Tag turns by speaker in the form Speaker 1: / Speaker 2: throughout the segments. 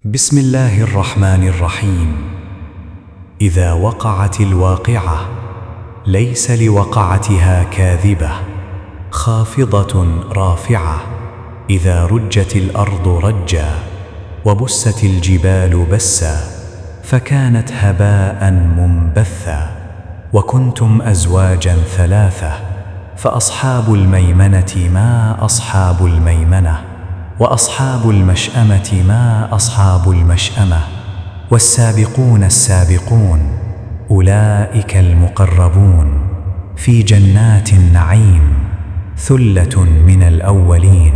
Speaker 1: بسم الله الرحمن الرحيم. إذا وقعت الواقعة ليس لوقعتها كاذبة خافضة رافعة. إذا رجت الأرض رجا وبست الجبال بسا فكانت هباء منبثا. وكنتم أزواجا ثلاثة فأصحاب الميمنة ما أصحاب الميمنة وأصحاب المشأمة ما أصحاب المشأمة والسابقون السابقون أولئك المقربون في جنات النعيم ثلة من الأولين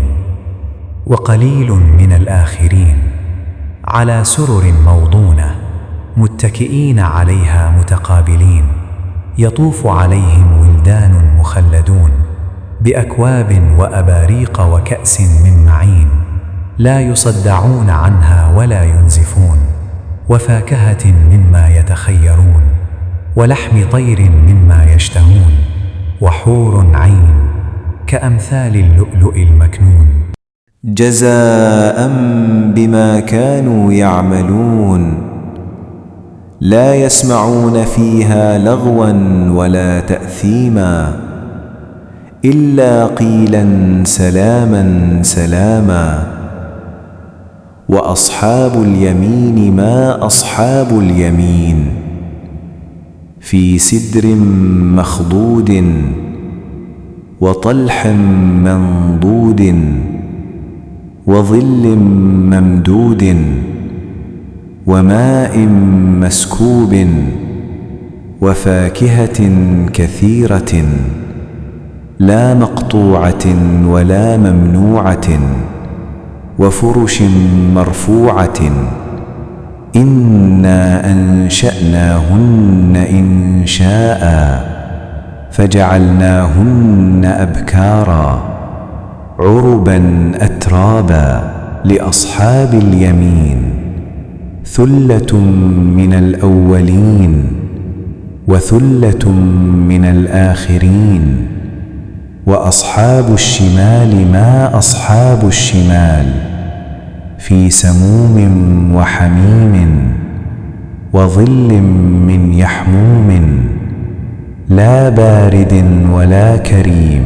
Speaker 1: وقليل من الآخرين على سرر موضونة متكئين عليها متقابلين يطوف عليهم ولدان مخلدون بأكواب وأباريق وكأس من معين لا يصدعون عنها ولا ينزفون وفاكهة مما يتخيرون ولحم طير مما يشتهون وحور عين كأمثال اللؤلؤ المكنون
Speaker 2: جزاء بما كانوا يعملون لا يسمعون فيها لغوا ولا تأثيما إلا قيلا سلاما سلاما. وأصحاب اليمين ما أصحاب اليمين في سدر مخضود وطلح منضود وظل ممدود وماء مسكوب وفاكهة كثيرة لا مقطوعة ولا ممنوعة وفرش مرفوعة إنا أنشأناهن إنشاء فجعلناهن أبكارا عربا أترابا لأصحاب اليمين ثلة من الأولين وثلة من الآخرين. وأصحاب الشمال ما أصحاب الشمال في سموم وحميم وظل من يحموم لا بارد ولا كريم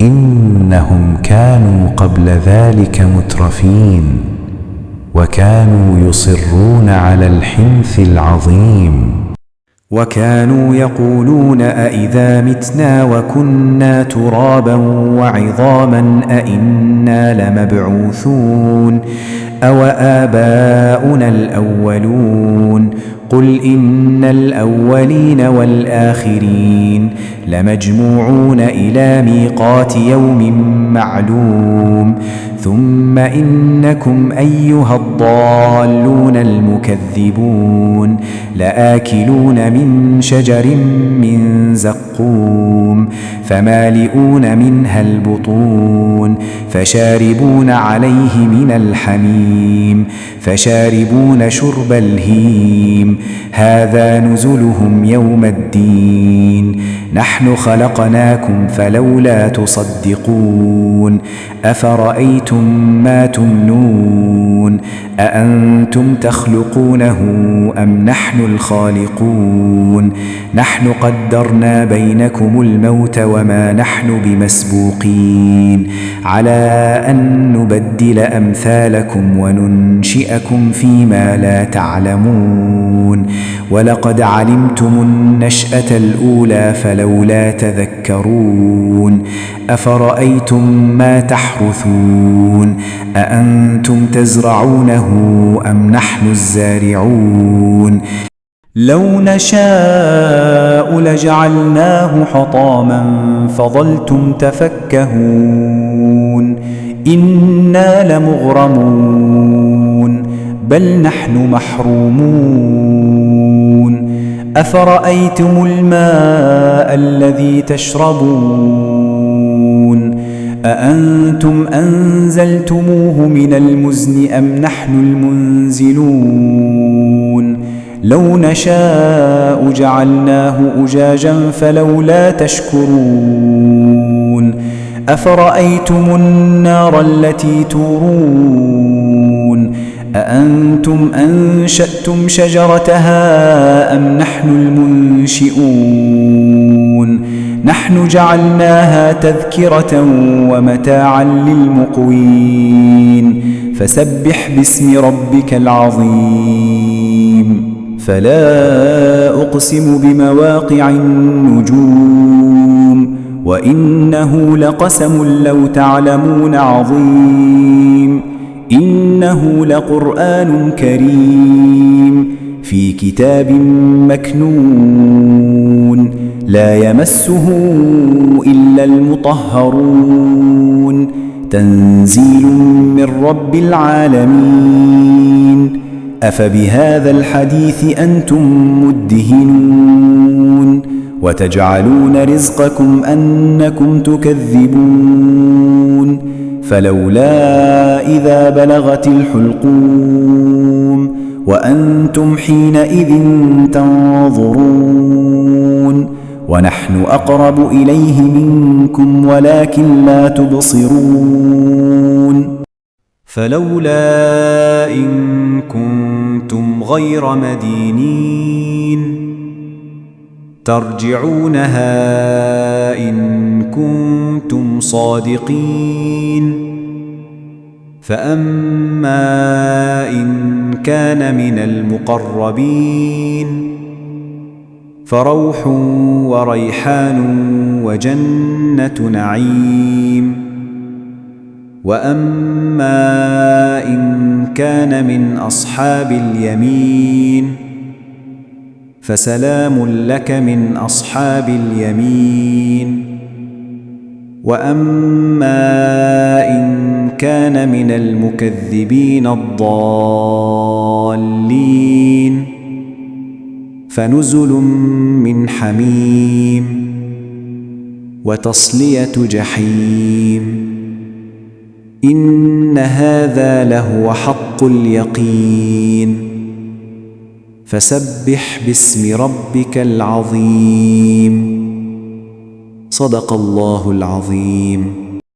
Speaker 2: إنهم كانوا قبل ذلك مترفين وكانوا يصرون على الحنث العظيم
Speaker 3: وكانوا يقولون أئذا متنا وكنا ترابا وعظاما أئنا لمبعوثون أو آباؤنا الأولون قل إن الأولين والآخرين لمجموعون إلى ميقات يوم معلوم ثم إنكم أيها الضالون المكذبون لآكلون من شجر من زقوم فمالئون منها البطون فشاربون عليه من الحميم فشاربون شرب الهيم هذا نزلهم يوم الدين نحن خلقناكم فلولا تصدقون أفرأيتم ما تمنون أأنتم تخلقونه أم نحن الخالقون نحن قدرنا بينكم الموت وما نحن بمسبوقين على أن نبدل أمثالكم وننشئكم فيما لا تعلمون ولقد علمتم النشأة الأولى فلولا تذكرون أفرأيتم ما تحرثون أأنتم تزرعونه أم نحن الزارعون لو نشاء لجعلناه حطاما فظلتم تفكهون إنا لمغرمون بل نحن محرومون أفرأيتم الماء الذي تشربون أأنتم أنزلتموه من المزن أم نحن المنزلون لو نشاء جعلناه أجاجا فلولا تشكرون أفرأيتم النار التي تورون أأنتم أنشأتم شجرتها أم نحن المنشئون نحن جعلناها تذكرة ومتاعا للمقوين فسبح باسم ربك العظيم فلا أقسم بمواقع النجوم وإنه لقسم لو تعلمون عظيم إنه لقرآن كريم في كتاب مكنون لا يمسه إلا المطهرون تنزيل من رب العالمين أفبهذا الحديث أنتم مدهنون وتجعلون رزقكم أنكم تكذبون فلولا إذا بلغت الحلقوم وأنتم حينئذ تنظرون ونحن أقرب إليه منكم ولكن لا تبصرون فلولا إن كنتم غير مدينين ترجعونها إن كنتم صادقين فأما إن كان من المقربين فروح وريحان وجنة نعيم وأما إن كان من أصحاب اليمين فسلام لك من أصحاب اليمين وأما إن كان من المكذبين الضالين فنزل من حميم وتصلية جحيم إن هذا لهو حق اليقين فسبح باسم ربك العظيم صدق الله العظيم.